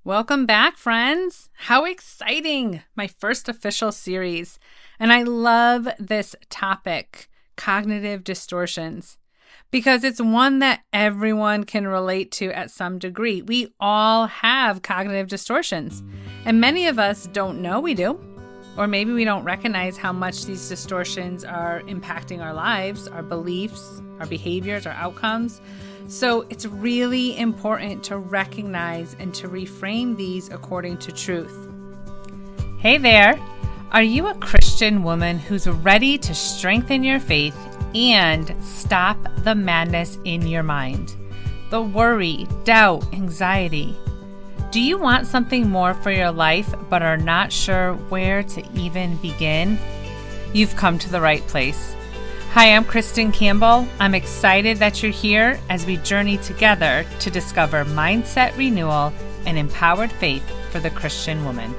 Welcome back, friends. How exciting! My first official series. And I love this topic, cognitive distortions, because it's one that everyone can relate to at some degree. We all have cognitive distortions, and many of us don't know we do, or maybe we don't recognize how much these distortions are impacting our lives, our beliefs, our behaviors, our outcomes. So it's really important to recognize and to reframe these according to truth. Hey there! Are you a Christian woman who's ready to strengthen your faith and stop the madness in your mind? The worry, doubt, anxiety. Do you want something more for your life but are not sure where to even begin? You've come to the right place. Hi, I'm Kristin Campbell. I'm excited that you're here as we journey together to discover mindset renewal and empowered faith for the Christian woman.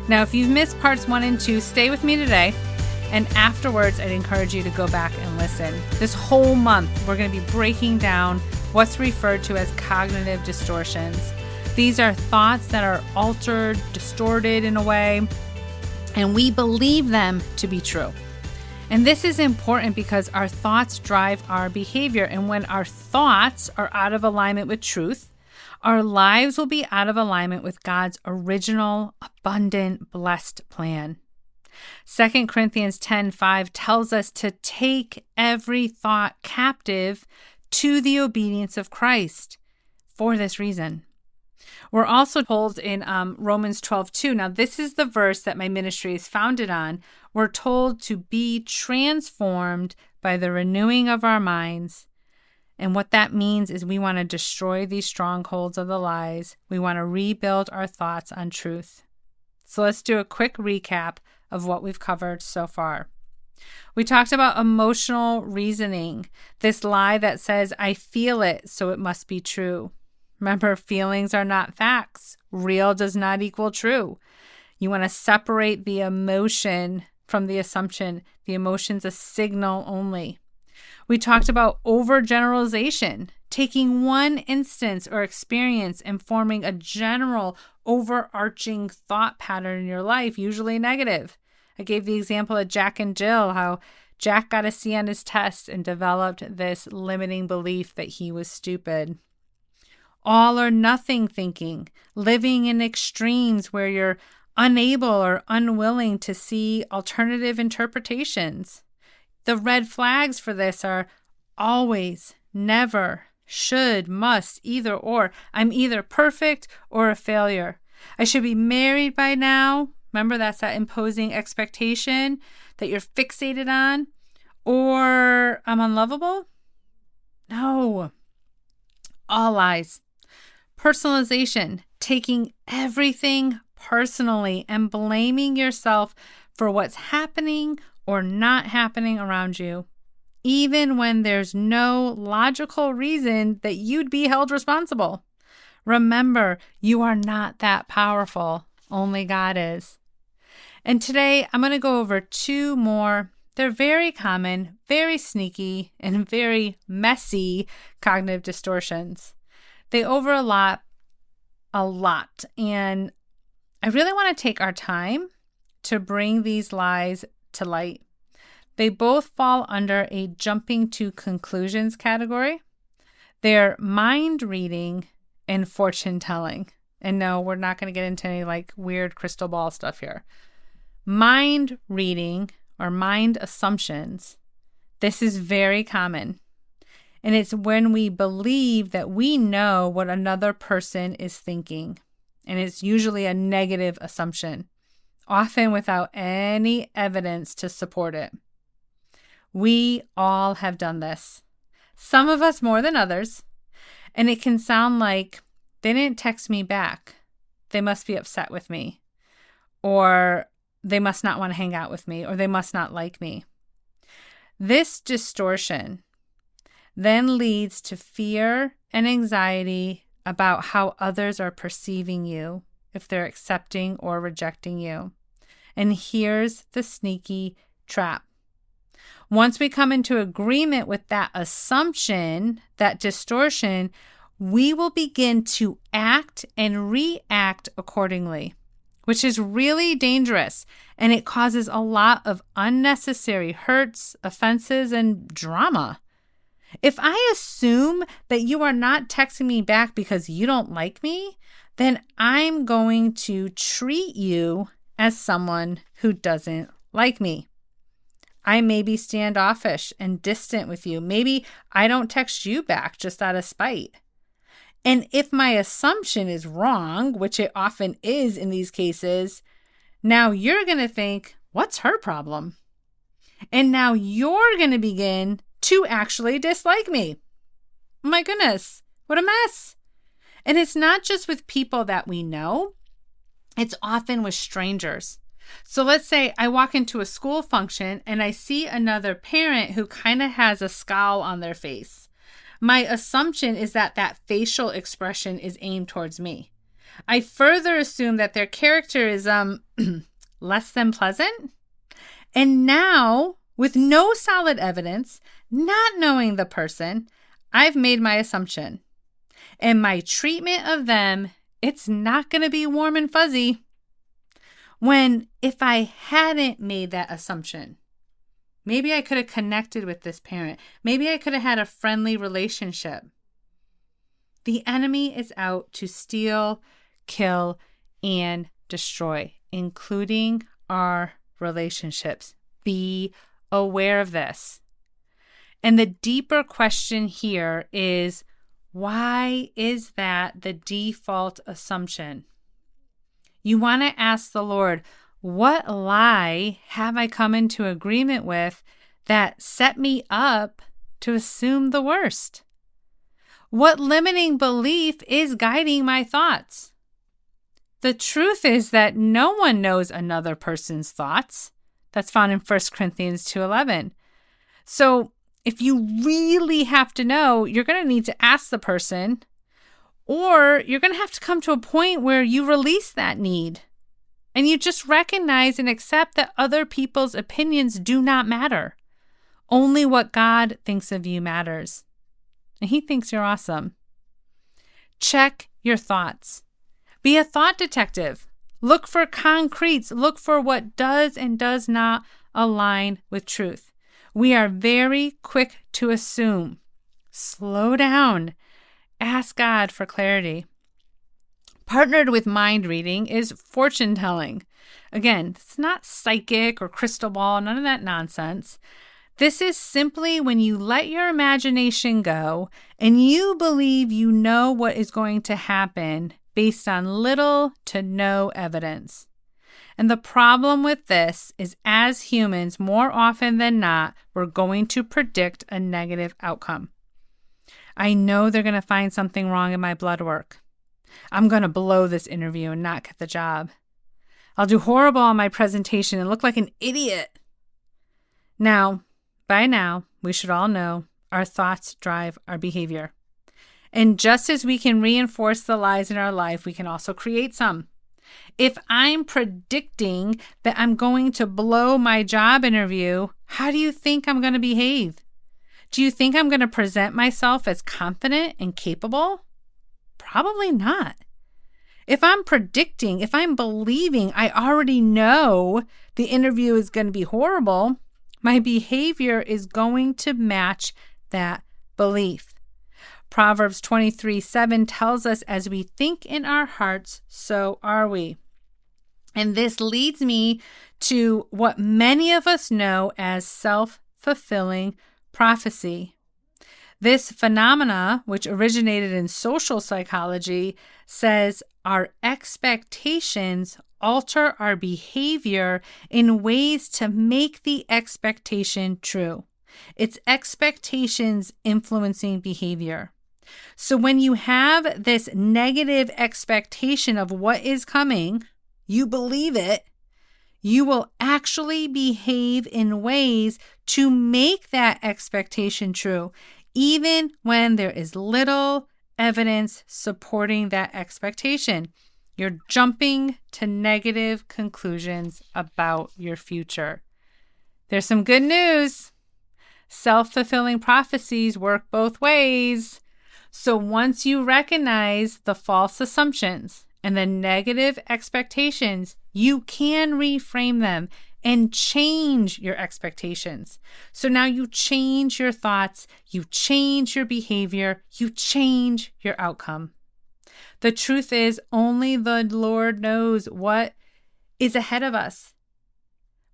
Now, if you've missed parts 1 and 2, stay with me today. And afterwards, I'd encourage you to go back and listen. This whole month, we're going to be breaking down what's referred to as cognitive distortions. These are thoughts that are altered, distorted in a way, and we believe them to be true. And this is important because our thoughts drive our behavior. And when our thoughts are out of alignment with truth, our lives will be out of alignment with God's original, abundant, blessed plan. 2 Corinthians 10:5 tells us to take every thought captive to the obedience of Christ for this reason. We're also told in Romans 12:2. Now, this is the verse that my ministry is founded on. We're told to be transformed by the renewing of our minds. And what that means is we want to destroy these strongholds of the lies. We want to rebuild our thoughts on truth. So let's do a quick recap of what we've covered so far. We talked about emotional reasoning, this lie that says, I feel it, so it must be true. Remember, feelings are not facts. Real does not equal true. You want to separate the emotion from the assumption. The emotion's a signal only. We talked about overgeneralization, taking one instance or experience and forming a general overarching thought pattern in your life, usually negative. I gave the example of Jack and Jill, how Jack got a C on his test and developed this limiting belief that he was stupid. All or nothing thinking, living in extremes where you're unable or unwilling to see alternative interpretations. The red flags for this are always, never, should, must, either or. I'm either perfect or a failure. I should be married by now. Remember, that's that imposing expectation that you're fixated on. Or I'm unlovable? No. All lies. Personalization, taking everything personally and blaming yourself for what's happening or not happening around you, even when there's no logical reason that you'd be held responsible. Remember, you are not that powerful. Only God is. And today, I'm going to go over 2 more. They're very common, very sneaky, and very messy cognitive distortions. They overlap a lot, and I really want to take our time to bring these lies to light. They both fall under a jumping to conclusions category. They're mind reading and fortune telling. And no, we're not going to get into any weird crystal ball stuff here. Mind reading or mind assumptions. This is very common. And it's when we believe that we know what another person is thinking. And it's usually a negative assumption, often without any evidence to support it. We all have done this. Some of us more than others. And it can sound like, they didn't text me back. They must be upset with me. Or they must not want to hang out with me. Or they must not like me. This distortion then leads to fear and anxiety about how others are perceiving you, if they're accepting or rejecting you. And here's the sneaky trap. Once we come into agreement with that assumption, that distortion, we will begin to act and react accordingly, which is really dangerous, and it causes a lot of unnecessary hurts, offenses, and drama. If I assume that you are not texting me back because you don't like me, then I'm going to treat you as someone who doesn't like me. I may be standoffish and distant with you. Maybe I don't text you back just out of spite. And if my assumption is wrong, which it often is in these cases, now you're going to think, what's her problem? And now you're going to begin to actually dislike me. My goodness, what a mess. And it's not just with people that we know. It's often with strangers. So let's say I walk into a school function and I see another parent who kind of has a scowl on their face. My assumption is that that facial expression is aimed towards me. I further assume that their character is less than pleasant. And now, with no solid evidence, not knowing the person, I've made my assumption. And my treatment of them, it's not going to be warm and fuzzy. When if I hadn't made that assumption, maybe I could have connected with this parent. Maybe I could have had a friendly relationship. The enemy is out to steal, kill, and destroy, including our relationships. Be aware of this. And the deeper question here is, why is that the default assumption? You want to ask the Lord, what lie have I come into agreement with that set me up to assume the worst? What limiting belief is guiding my thoughts? The truth is that no one knows another person's thoughts. That's found in 1 Corinthians 2:11. So if you really have to know, you're going to need to ask the person, or you're going to have to come to a point where you release that need and you just recognize and accept that other people's opinions do not matter. Only what God thinks of you matters. And He thinks you're awesome. Check your thoughts. Be a thought detective. Look for concretes. Look for what does and does not align with truth. We are very quick to assume. Slow down. Ask God for clarity. Partnered with mind reading is fortune telling. Again, it's not psychic or crystal ball, none of that nonsense. This is simply when you let your imagination go and you believe you know what is going to happen based on little to no evidence. And the problem with this is, as humans, more often than not, we're going to predict a negative outcome. I know they're going to find something wrong in my blood work. I'm going to blow this interview and not get the job. I'll do horrible on my presentation and look like an idiot. Now, by now, we should all know our thoughts drive our behavior. And just as we can reinforce the lies in our life, we can also create some. If I'm predicting that I'm going to blow my job interview, how do you think I'm going to behave? Do you think I'm going to present myself as confident and capable? Probably not. If I'm predicting, if I'm believing I already know the interview is going to be horrible, my behavior is going to match that belief. Proverbs 23:7 tells us, as we think in our hearts, so are we. And this leads me to what many of us know as self-fulfilling prophecy. This phenomena, which originated in social psychology, says our expectations alter our behavior in ways to make the expectation true. It's expectations influencing behavior. So when you have this negative expectation of what is coming, you believe it, you will actually behave in ways to make that expectation true, even when there is little evidence supporting that expectation. You're jumping to negative conclusions about your future. There's some good news. Self-fulfilling prophecies work both ways. So once you recognize the false assumptions and the negative expectations, you can reframe them and change your expectations. So now you change your thoughts, you change your behavior, you change your outcome. The truth is, only the Lord knows what is ahead of us.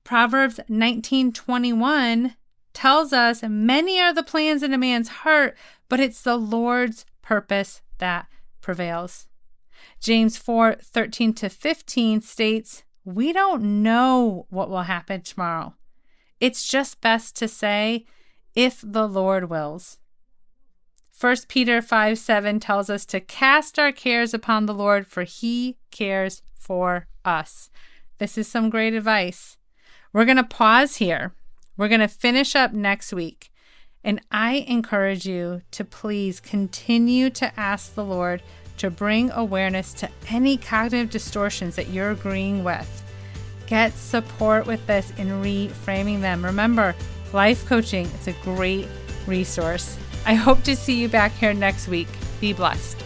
Proverbs 19:21 tells us many are the plans in a man's heart, but it's the Lord's purpose that prevails. James 4:13-15 states, we don't know what will happen tomorrow. It's just best to say, if the Lord wills. 1 Peter 5:7 tells us to cast our cares upon the Lord, for he cares for us. This is some great advice. We're going to pause here. We're going to finish up next week. And I encourage you to please continue to ask the Lord to bring awareness to any cognitive distortions that you're agreeing with. Get support with this in reframing them. Remember, life coaching is a great resource. I hope to see you back here next week. Be blessed.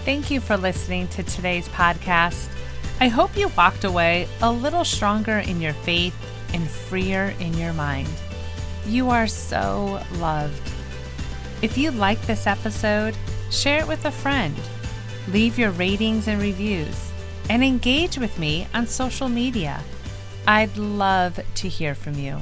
Thank you for listening to today's podcast. I hope you walked away a little stronger in your faith and freer in your mind. You are so loved. If you like this episode, share it with a friend. Leave your ratings and reviews, and engage with me on social media. I'd love to hear from you.